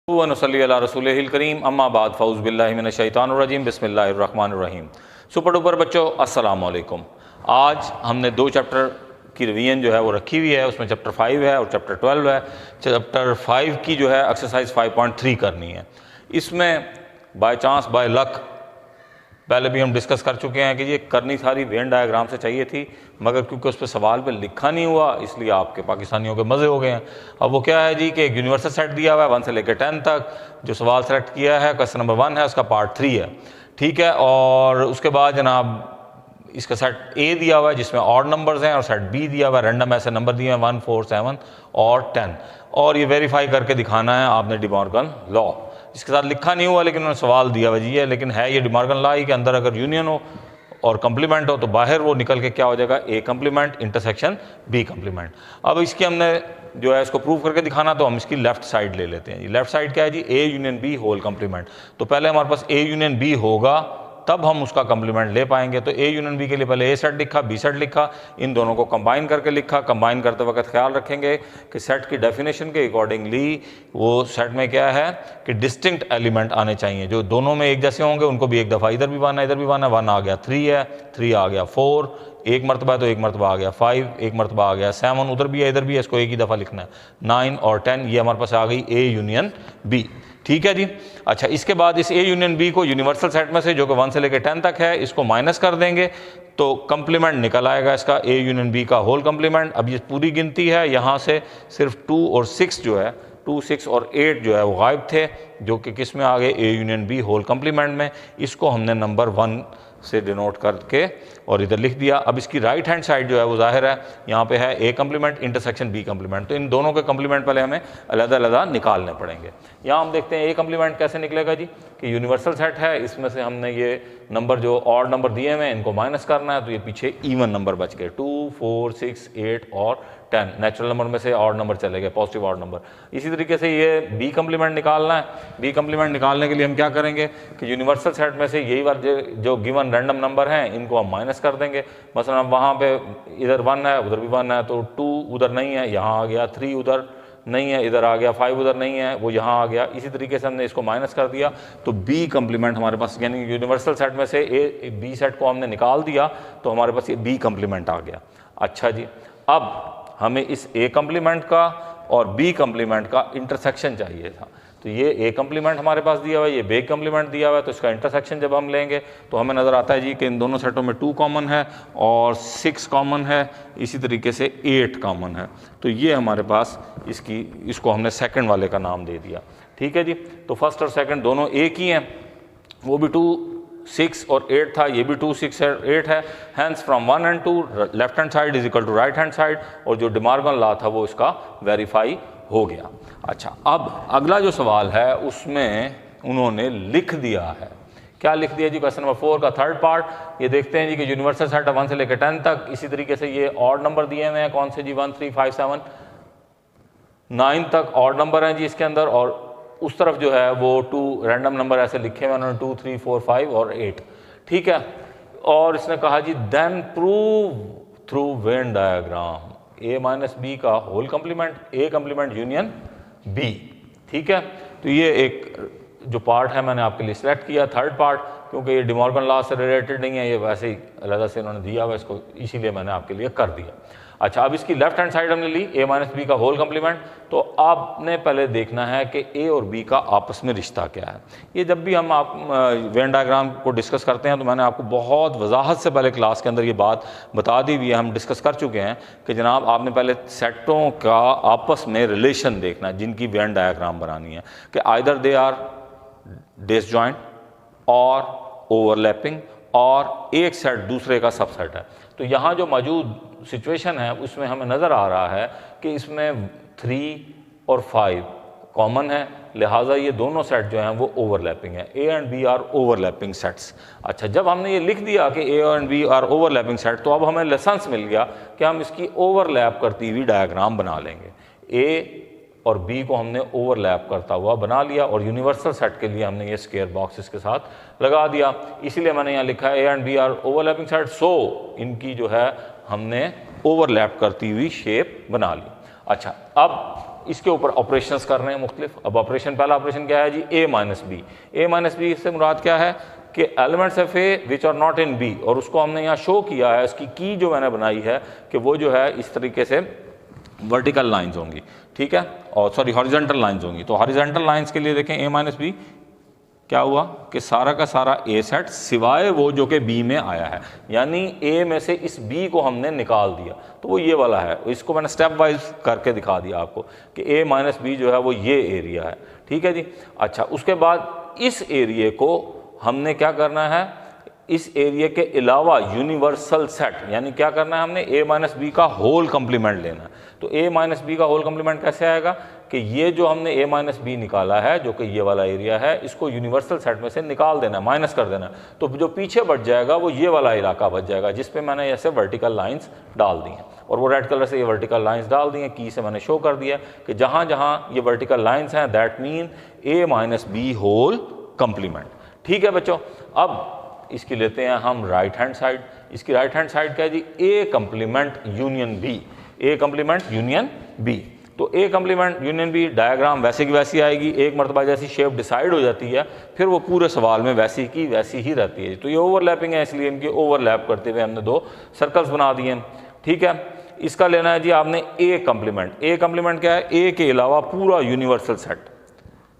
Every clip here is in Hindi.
वनसल्ली अला रसूलिहिल करीम अम्मा बाद फ़ौज़ बिल्लाहि मिनश शैतानिर रजीम बिस्मिल्लाहिर रहमानिर रहीम। सुपर डुपर बच्चों, अस्सलाम वालेकुम। आज हमने दो चैप्टर की रिवीजन जो है वो रखी हुई है। उसमें चैप्टर 5 है और चैप्टर 12 है। चैप्टर 5 की जो है एक्सरसाइज 5.3 करनी है। इसमें बाय चांस बाय लक पहले भी हम डिस्कस कर चुके हैं कि ये करनी सारी वेन डायग्राम से चाहिए थी, मगर क्योंकि उस पर सवाल पे लिखा नहीं हुआ इसलिए आपके पाकिस्तानियों के मज़े हो गए हैं। अब वो क्या है जी कि एक यूनिवर्सल सेट दिया हुआ है 1 से लेकर 10 तक। जो सवाल सेलेक्ट किया है क्वेश्चन नंबर 1 है, उसका पार्ट 3 है, ठीक है। और उसके बाद जनाब इसका सेट ए दिया हुआ है जिसमें ऑड नंबर्स हैं और सेट बी दिया हुआ है, रैंडम ऐसे नंबर दिए हैं 1, 4, 7 और 10। और ये वेरीफाई करके दिखाना है आपने डिमॉर्गन लॉ। इसके साथ लिखा नहीं हुआ लेकिन उन्होंने सवाल दिया हुआ जी है, लेकिन है ये डिमॉर्गन लॉ ही के अंदर अगर यूनियन हो और कंप्लीमेंट हो तो बाहर वो निकल के क्या हो जाएगा, ए कंप्लीमेंट इंटरसेक्शन बी कंप्लीमेंट। अब इसकी हमने जो है इसको प्रूव करके दिखाना, तो हम इसकी लेफ्ट साइड ले लेते हैं जी। लेफ्ट साइड क्या है जी, A union B whole complement. तो पहले हमारे पास ए यूनियन बी होगा तब हम उसका कंप्लीमेंट ले पाएंगे। तो ए यूनियन बी के लिए पहले ए सेट लिखा, बी सेट लिखा, इन दोनों को कंबाइन करके लिखा। कंबाइन करते वक्त ख्याल रखेंगे कि सेट की डेफिनेशन के अकॉर्डिंगली वो सेट में क्या है कि डिस्टिंक्ट एलिमेंट आने चाहिए जो दोनों में एक जैसे होंगे, उनको भी एक दफ़ा इधर भी बना इधर भी बना। 1 आ गया 3 है, 3 आ गया 4, एक मरतबा है तो एक मरतबा आ गया 5, एक मरतबा आ गया 7, उधर भी है इधर भी है, इसको एक ही दफ़ा लिखना है 9 और 10। ये हमारे पास आ गई ए यूनियन बी, ठीक है जी। अच्छा, इसके बाद इस ए यूनियन बी को यूनिवर्सल सेट में से जो कि 1 से लेकर 10 तक है इसको माइनस कर देंगे तो कंप्लीमेंट निकल आएगा इसका ए यूनियन बी का होल कंप्लीमेंट। अब ये पूरी गिनती है, यहाँ से सिर्फ 2 और 6 जो है 2, 6 और 8 जो है वो गायब थे, जो कि किस में आ गए, A union B whole complement में। इसको हमने नंबर 1 से डिनोट करके और इधर लिख दिया। अब इसकी राइट हैंड साइड जो है वो जाहिर है यहाँ पे है ए कंप्लीमेंट इंटरसेक्शन बी कंप्लीमेंट, तो इन दोनों के कंप्लीमेंट पहले हमें अलग-अलग निकालने पड़ेंगे। यहाँ हम देखते हैं ए कंप्लीमेंट कैसे निकलेगा जी कि यूनिवर्सल सेट है, इसमें से हमने ये नंबर जो ऑड नंबर दिए हुए हैं इनको माइनस करना है, तो ये पीछे इवन नंबर बच गए 2, 4, 6, 8 और 10। नेचुरल नंबर में से ऑड नंबर चले गए, पॉजिटिव ऑड नंबर। इसी तरीके से ये बी कंप्लीमेंट निकालना है। बी कंप्लीमेंट निकालने के लिए हम क्या करेंगे कि यूनिवर्सल सेट में से यही बार जो गिवन रैंडम नंबर हैं इनको हम माइनस कर देंगे। मसलन वहाँ पे इधर 1 है उधर भी 1 है, तो 2 उधर नहीं है, यहाँ आ गया 3 उधर नहीं है, इधर आ गया 5 उधर नहीं है, वो यहाँ आ गया। इसी तरीके से हमने इसको माइनस कर दिया तो बी कंप्लीमेंट हमारे पास, यानी यूनिवर्सल सेट में से ए बी सेट को हमने निकाल दिया तो हमारे पास ये बी कंप्लीमेंट आ गया। अच्छा जी, अब हमें इस ए कंप्लीमेंट का और बी कंप्लीमेंट का इंटरसेक्शन चाहिए था। तो ये ए कंप्लीमेंट हमारे पास दिया हुआ है, ये बी कंप्लीमेंट दिया हुआ है, तो इसका इंटरसेक्शन जब हम लेंगे तो हमें नज़र आता है जी कि इन दोनों सेटों में 2 कॉमन है और 6 कॉमन है, इसी तरीके से 8 कॉमन है। तो ये हमारे पास इसको हमने सेकंड वाले का नाम दे दिया, ठीक है जी। तो फर्स्ट और सेकंड दोनों एक ही हैं, वो भी 2, 6 और 8 था, ये भी 2, 6 और 8 है। Hence from 1 and 2 left hand side is equal to right hand side, और जो डिमॉर्गन लॉ था वो इसका वेरीफाई हो गया। अच्छा, अब अगला जो सवाल है उसमें उन्होंने लिख दिया है, क्या लिख दिया जी, क्वेश्चन नंबर 4 का थर्ड पार्ट। ये देखते हैं जी कि यूनिवर्सल सेट है 1 से लेकर 10 तक। इसी तरीके से ये ऑड नंबर दिए हुए हैं, कौन से जी, 1, 3, 5, 7, 9 तक ऑड नंबर हैं जी इसके अंदर, और उस तरफ जो है वो 2 रैंडम नंबर ऐसे लिखे हुए उन्होंने 2, 3, 4, 5 और 8, ठीक है। और इसने कहा जी then prove through Venn diagram A minus B का whole complement, A complement union B, ठीक है। तो ये एक जो पार्ट है मैंने आपके लिए सिलेक्ट किया, थर्ड पार्ट, क्योंकि ये डिमॉर्गन लॉ से रिलेटेड नहीं है, ये वैसे ही अलग से इन्होंने दिया हुआ इसको, इसीलिए मैंने आपके लिए कर दिया। अच्छा, अब इसकी लेफ्ट हैंड साइड हमने ली ए माइनस बी का होल कंप्लीमेंट, तो आपने पहले देखना है कि ए और बी का आपस में रिश्ता क्या है। ये जब भी हम वेन डायग्राम को डिस्कस करते हैं तो मैंने आपको बहुत वजाहत से पहले क्लास के अंदर ये बात बता दी हुई है, हम डिस्कस कर चुके हैं कि जनाब आपने पहले सेटों का आपस में रिलेशन देखना है जिनकी वेन डायग्राम बनानी है, कि आइदर दे आर डिसजॉइंट और ओवरलैपिंग, और एक सेट दूसरे का सबसेट है। तो यहाँ जो मौजूद सिचुएशन है उसमें हमें नज़र आ रहा है कि इसमें 3 और 5 कॉमन है, लिहाजा ये दोनों सेट जो हैं वो ओवरलैपिंग है, A and B are overlapping sets. अच्छा, जब हमने ये लिख दिया कि A and B are overlapping set, तो अब हमें लेसन्स मिल गया कि हम इसकी ओवरलैप करती हुई डायग्राम बना लेंगे। ए और बी को हमने ओवरलैप करता हुआ बना लिया, और यूनिवर्सल सेट के लिए हमने ये स्क्वायर बॉक्स इसके साथ लगा दिया। इसीलिए मैंने यहाँ लिखा है A and B are overlapping set, so इनकी जो है हमने ओवरलैप करती हुई शेप बना ली। अच्छा, अब इसके ऊपर ऑपरेशंस कर रहे हैं मुख्तलिफ। अब ऑपरेशन, पहला ऑपरेशन क्या है जी, A minus B. A minus B से मुराद क्या है कि elements of A which are not in B, और उसको हमने यहाँ शो किया है, उसकी की जो मैंने बनाई है कि वो जो है इस तरीके से वर्टिकल लाइंस होंगी, ठीक है, और सॉरी हॉरिजॉन्टल लाइंस होंगी। तो हॉरिजॉन्टल लाइंस के लिए देखें ए माइनस बी क्या हुआ कि सारा का सारा ए सेट सिवाय वो जो कि बी में आया है, यानी ए में से इस बी को हमने निकाल दिया, तो वो ये वाला है। इसको मैंने स्टेप वाइज करके दिखा दिया आपको कि ए माइनस बी जो है वो ये एरिया है, ठीक है जी। अच्छा, उसके बाद इस एरिए को हमने क्या करना है, इस एरिया के अलावा यूनिवर्सल सेट, यानी क्या करना है हमने, ए माइनस बी का होल कंप्लीमेंट लेना है। तो ए माइनस बी का होल कंप्लीमेंट कैसे आएगा कि ये जो हमने ए माइनस बी निकाला है जो कि ये वाला एरिया है, इसको यूनिवर्सल सेट में से निकाल देना, माइनस कर देना, तो जो पीछे बच जाएगा वो ये वाला इलाका बच जाएगा जिस पे मैंने ऐसे वर्टिकल लाइंस डाल दी हैं, और वो रेड कलर से ये वर्टिकल लाइंस डाल दी हैं, की से मैंने शो कर दिया कि जहाँ जहाँ ये वर्टिकल लाइंस हैं that mean A minus B whole complement, ठीक है बच्चों। अब इसकी लेते हैं हम राइट हैंड साइड। इसकी राइट हैंड साइड क्या है जी, A complement union B, A complement union B. तो A complement union B diagram वैसे की वैसी आएगी, एक मरतबा जैसी शेप डिसाइड हो जाती है फिर वो पूरे सवाल में वैसी की वैसी ही रहती है। तो ये ओवरलैपिंग है, इसलिए इनके ओवरलैप करते हुए हमने दो सर्कल्स बना दिए हैं, ठीक है। इसका लेना है जी आपने ए कंप्लीमेंट। ए कंप्लीमेंट क्या है, ए के अलावा पूरा यूनिवर्सल सेट।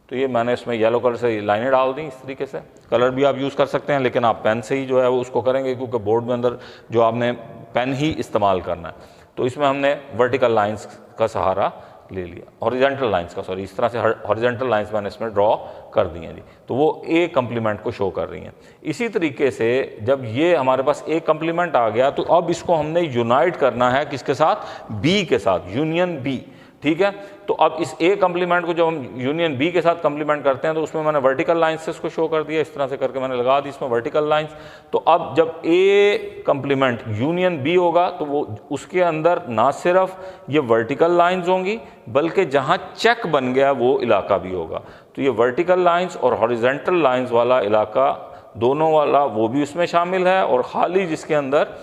तो ये मैंने इसमें येलो कलर से लाइनें डाल दी इस तरीके से, कलर भी आप यूज़ कर सकते हैं लेकिन आप पेन से ही जो है वो उसको करेंगे क्योंकि बोर्ड में अंदर जो आपने पेन ही इस्तेमाल करना है। तो इसमें हमने वर्टिकल लाइंस का सहारा ले लिया, हॉरिजॉन्टल लाइंस का, सॉरी, इस तरह से हॉरिजॉन्टल लाइंस मैंने इसमें ड्रॉ कर दी हैं जी, तो वो ए कंप्लीमेंट को शो कर रही हैं। इसी तरीके से जब ये हमारे पास ए कंप्लीमेंट आ गया तो अब इसको हमने यूनाइट करना है किसके साथ, बी के साथ, यूनियन बी, ठीक है। तो अब इस ए कंप्लीमेंट को जब हम यूनियन बी के साथ कंप्लीमेंट करते हैं तो उसमें मैंने वर्टिकल लाइंस से इसको शो कर दिया, इस तरह से करके मैंने लगा दी इसमें वर्टिकल लाइंस। तो अब जब ए कंप्लीमेंट यूनियन बी होगा तो वो उसके अंदर ना सिर्फ ये वर्टिकल लाइंस होंगी बल्कि जहाँ चेक बन गया वो इलाका भी होगा। तो ये वर्टिकल लाइंस और हॉरिजॉन्टल लाइंस वाला इलाका दोनों वाला वो भी उसमें शामिल है, और खाली जिसके अंदर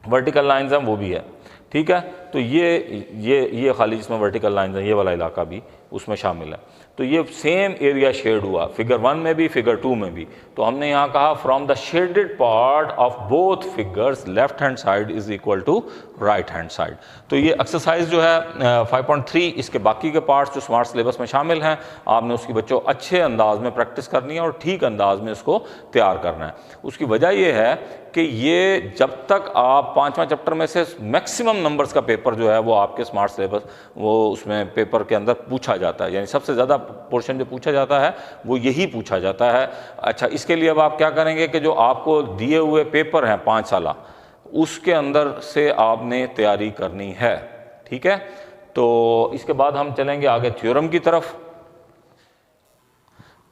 वर्टिकल लाइंस हैं वो भी है, ठीक है। तो ये खाली जिसमें वर्टिकल लाइंस है ये वाला इलाका भी उसमें शामिल है। तो ये सेम एरिया शेड हुआ फिगर 1 में भी फिगर 2 में भी। तो हमने यहाँ कहा from the shaded part of both figures left hand side is equal to right hand side. तो ये एक्सरसाइज जो है 5.3 इसके बाकी के पार्ट्स जो स्मार्ट सिलेबस में शामिल हैं आपने उसकी बच्चों अच्छे अंदाज में प्रैक्टिस करनी है और ठीक अंदाज में इसको तैयार करना है। उसकी वजह यह है कि ये जब तक आप 5वां चैप्टर में से मैक्सिमम नंबर्स का पेपर जो है वो आपके स्मार्ट सिलेबस वो उसमें पेपर के अंदर पूछा जाता है, यानी सबसे ज़्यादा पोर्शन जो पूछा जाता है वो यही पूछा जाता है। अच्छा, इसके लिए अब आप क्या करेंगे कि जो आपको दिए हुए पेपर हैं 5 साल उसके अंदर से आपने तैयारी करनी है, ठीक है। तो इसके बाद हम चलेंगे आगे थ्योरम की तरफ।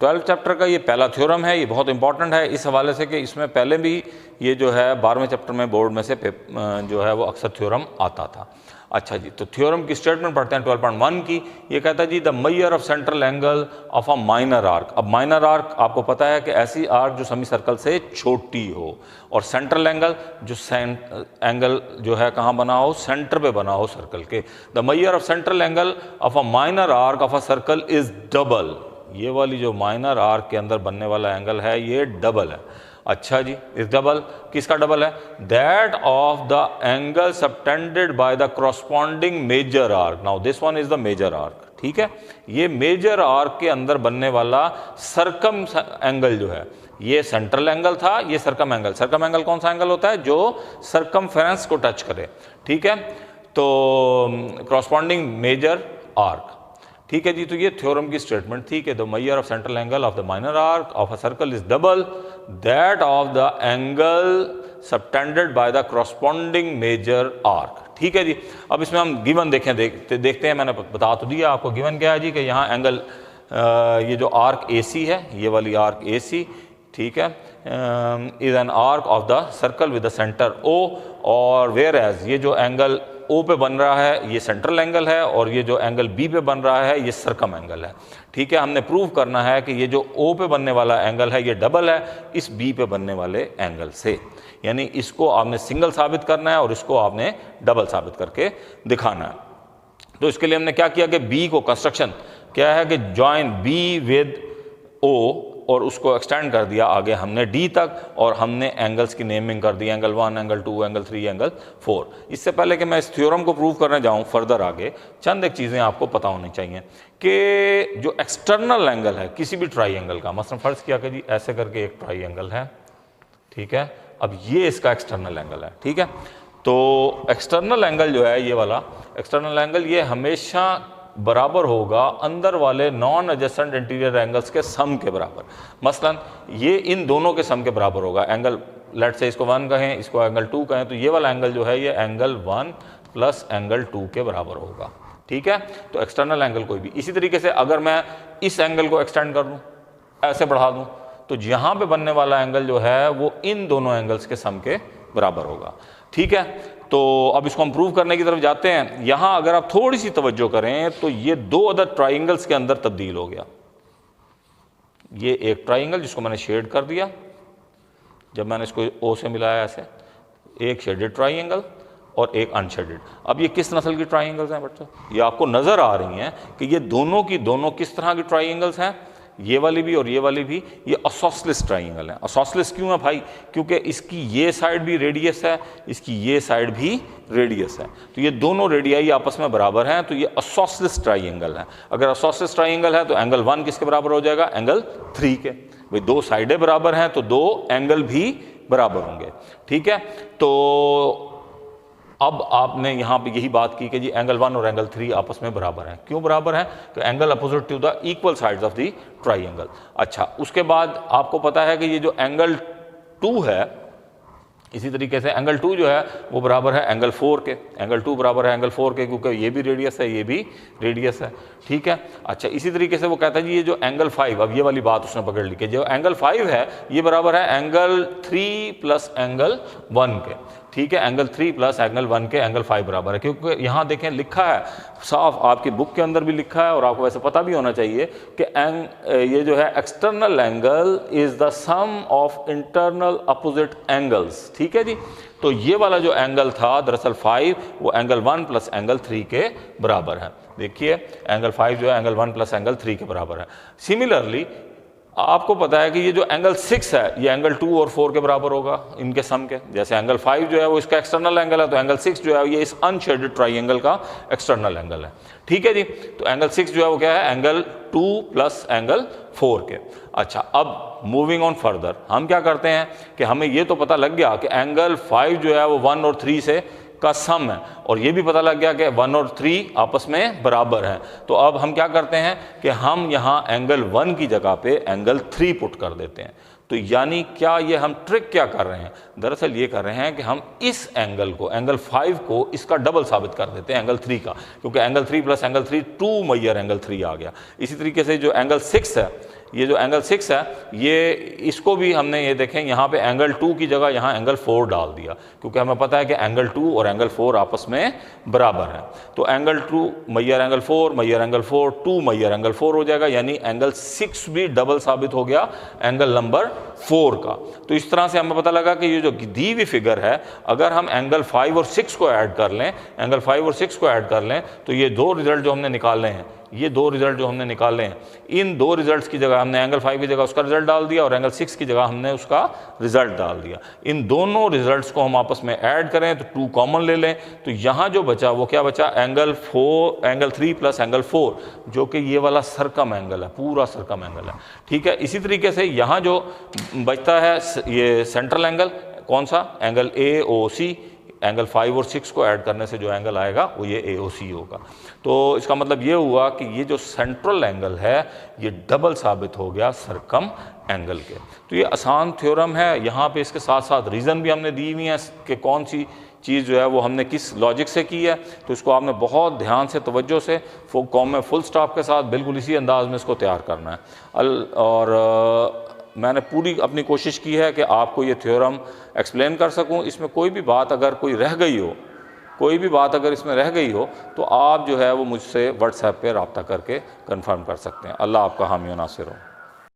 12th चैप्टर का ये पहला थ्योरम है, ये बहुत इंपॉर्टेंट है इस हवाले से कि इसमें पहले भी ये जो है 12वें चैप्टर में बोर्ड में से जो है वो अक्सर थ्योरम आता था। अच्छा जी, तो थ्योरम की स्टेटमेंट पढ़ते हैं 12.1 की। ये कहता है जी the measure of central angle of a minor arc. अब माइनर आर्क आपको पता है कि ऐसी आर्क जो सेमी सर्कल से छोटी हो, और सेंट्रल एंगल जो एंगल जो है कहाँ बना हो, सेंटर पे बना हो सर्कल के। The measure of central angle of a minor arc of a circle is double. ये वाली जो माइनर आर्क के अंदर बनने वाला एंगल है ये डबल है। अच्छा जी, इस डबल किसका डबल है, that of the angle subtended by the corresponding major arc. Now this one is the major arc, ठीक है। ये मेजर आर्क के अंदर बनने वाला सरकम एंगल जो है ये सेंट्रल एंगल था, ये सरकम एंगल। सरकम एंगल कौन सा एंगल होता है, जो सरकमफेरेंस को टच करे, ठीक है। तो करस्पॉन्डिंग मेजर आर्क, ठीक है जी। तो ये थ्योरम की स्टेटमेंट थी कि the measure of central angle of the minor arc of a circle is double that of the angle subtended by the corresponding major arc, ठीक है जी। अब इसमें हम गिवन देखते हैं। मैंने बता तो दिया आपको गिवन क्या है जी कि यहाँ एंगल ये जो आर्क AC है, ये वाली आर्क AC, ठीक है, is an arc of the circle with the centre O, और वेयर एज ये जो एंगल O पे बन रहा है ये सेंट्रल एंगल है, और ये जो एंगल B पे बन रहा है ये सरकम एंगल है, ठीक है। हमने प्रूव करना है कि ये जो O पे बनने वाला एंगल है ये डबल है इस B पे बनने वाले एंगल से, यानी इसको आपने सिंगल साबित करना है और इसको आपने डबल साबित करके दिखाना है। तो इसके लिए हमने क्या किया कि बी को कंस्ट्रक्शन क्या है कि जॉइन बी विद ओ और उसको एक्सटेंड कर दिया आगे हमने डी तक, और हमने एंगल्स की नेमिंग कर दी, एंगल 1, एंगल 2, एंगल 3, एंगल 4। इससे पहले कि मैं इस थ्योरम को प्रूव करने जाऊं फर्दर आगे, चंद एक चीज़ें आपको पता होनी चाहिए कि जो एक्सटर्नल एंगल है किसी भी ट्राइंगल का, मसलन फर्ज किया कि जी ऐसे करके एक ट्राइंगल है, ठीक है, अब ये इसका एक्सटर्नल एंगल है, ठीक है। तो एक्सटर्नल एंगल जो है ये वाला एक्सटर्नल एंगल ये हमेशा बराबर होगा अंदर वाले नॉन एडजेसेंट इंटीरियर एंगल्स के सम के बराबर। मसलन ये इन दोनों के सम के बराबर होगा। एंगल लेट से इसको 1 कहें, इसको एंगल 2 कहें, तो ये वाला एंगल जो है ये एंगल 1 प्लस एंगल 2 के बराबर होगा, ठीक है। तो एक्सटर्नल एंगल कोई भी। इसी तरीके से अगर मैं इस एंगल को एक्सटेंड कर दूँ, ऐसे बढ़ा दूँ, तो यहाँ पे बनने वाला एंगल जो है वो इन दोनों एंगल्स के सम के बराबर होगा, ठीक है। तो अब इसको हम प्रूव करने की तरफ जाते हैं। यहाँ अगर आप थोड़ी सी तवज्जो करें तो ये दो अदर ट्राइंगल्स के अंदर तब्दील हो गया। ये एक ट्राइंगल जिसको मैंने शेड कर दिया, जब मैंने इसको ओ से मिलाया ऐसे, एक शेडेड ट्राइंगल और एक अनशेडेड। अब ये किस नस्ल की ट्राइंगल्स हैं बच्चों? ये आपको नज़र आ रही हैं कि ये दोनों की दोनों किस तरह की ट्राइंगल्स हैं, ये वाली भी और ये वाली भी। ये असोसलिस ट्राइंगल है। असोसलिस क्यों है भाई? क्योंकि इसकी ये साइड भी रेडियस है, इसकी ये साइड भी रेडियस है, तो ये दोनों रेडियाई आपस में बराबर हैं, तो ये असोसलिस ट्राइंगल है। अगर असोसलिस ट्राइंगल है तो एंगल 1 किसके बराबर हो जाएगा? एंगल 3 के। भाई दो साइडें बराबर हैं तो दो एंगल भी बराबर होंगे, ठीक है। तो अब आपने यहाँ पे यही बात की कि जी एंगल 1 और एंगल 3 आपस में बराबर हैं। क्यों बराबर हैं? तो angle opposite to the equal sides of the triangle. अच्छा, उसके बाद आपको पता है कि ये जो एंगल 2 है, इसी तरीके से एंगल 2 जो है वो बराबर है एंगल 4 के। एंगल 2 बराबर है एंगल 4 के, क्योंकि ये भी रेडियस है, ये भी रेडियस है, ठीक है। अच्छा, इसी तरीके से वो कहता है जी ये जो एंगल 5, अब ये वाली बात उसने पकड़ ली कि जो एंगल 5 है ये बराबर है एंगल 3 प्लस एंगल 1 के, ठीक है। एंगल 3 प्लस एंगल 1 के एंगल 5 बराबर है, क्योंकि यहाँ देखें लिखा है साफ, आपकी बुक के अंदर भी लिखा है और आपको वैसे पता भी होना चाहिए कि ये जो है external angle is the sum of internal opposite angles, ठीक है जी। तो ये वाला जो एंगल था दरअसल 5, वो एंगल 1 प्लस एंगल 3 के बराबर है। देखिए एंगल 5 जो है एंगल 1 प्लस एंगल 3 के बराबर है। सिमिलरली आपको पता है कि ये जो एंगल 6 है ये एंगल 2 और 4 के बराबर होगा, इनके सम के। जैसे एंगल 5 जो है वो इसका एक्सटर्नल एंगल है, तो एंगल 6 जो है ये इस अनशेडेड ट्राइंगल का एक्सटर्नल एंगल है, ठीक है जी। तो एंगल 6 जो है वो क्या है? एंगल 2 प्लस एंगल 4 के। अच्छा, अब मूविंग ऑन फर्दर हम क्या करते हैं कि हमें ये तो पता लग गया कि एंगल 5 जो है वो 1 और 3 से का सम है, और ये भी पता लग गया कि 1 और 3 आपस में बराबर हैं। तो अब हम क्या करते हैं कि हम यहाँ एंगल 1 की जगह पे एंगल 3 पुट कर देते हैं। तो यानी क्या ये हम ट्रिक क्या कर रहे हैं? दरअसल ये कर रहे हैं कि हम इस एंगल को, एंगल 5 को इसका डबल साबित कर देते हैं एंगल 3 का, क्योंकि angle 3 plus angle 3 2 Maihar angle 3 आ गया। इसी तरीके से जो एंगल 6 है, ये जो एंगल 6 है ये इसको भी हमने ये देखें यहाँ पे एंगल 2 की जगह यहाँ एंगल 4 डाल दिया, क्योंकि हमें पता है कि एंगल 2 और एंगल 4 आपस में बराबर है। तो angle 2 Maihar angle 4 Maihar angle 4 2 Maihar angle 4 हो जाएगा, यानी एंगल 6 भी डबल साबित हो गया एंगल नंबर 4 का। तो इस तरह से हमें पता लगा कि ये जो दी हुई फिगर है, अगर हम एंगल 5 और 6 को ऐड कर लें, एंगल 5 और 6 को ऐड कर लें, तो ये दो रिजल्ट जो हमने निकाले हैं, ये दो रिजल्ट जो हमने निकाले हैं, इन दो रिजल्ट्स की जगह हमने एंगल 5 की जगह उसका रिजल्ट डाल दिया और एंगल 6 की जगह हमने उसका रिजल्ट डाल दिया। इन दोनों रिजल्ट्स को हम आपस में ऐड करें तो 2 कॉमन ले लें, तो यहाँ जो बचा वो क्या बचा? एंगल 3 प्लस एंगल 4, जो कि ये वाला सरकम एंगल है, पूरा सरकम एंगल है, ठीक है। इसी तरीके से यहाँ जो बचता है ये सेंट्रल एंगल, कौन सा? Angle AOC। एंगल 5 और 6 को ऐड करने से जो एंगल आएगा वो ये AOC होगा। तो इसका मतलब ये हुआ कि ये जो सेंट्रल एंगल है ये डबल साबित हो गया सरकम एंगल के। तो ये आसान थ्योरम है। यहाँ पे इसके साथ साथ रीज़न भी हमने दी हुई है कि कौन सी चीज़ जो है वो हमने किस लॉजिक से की है। तो इसको आपने बहुत ध्यान से, तवज्जो से, कॉम में फुल स्टॉप के साथ बिल्कुल इसी अंदाज में इसको तैयार करना है। और मैंने पूरी अपनी कोशिश की है कि आपको ये थ्योरम एक्सप्लेन कर सकूं। इसमें कोई भी बात अगर कोई रह गई हो, कोई भी बात अगर इसमें रह गई हो, तो आप जो है वो मुझसे व्हाट्सएप पे रब्ता करके कंफर्म कर सकते हैं। अल्लाह आपका हामी व नासिर हो।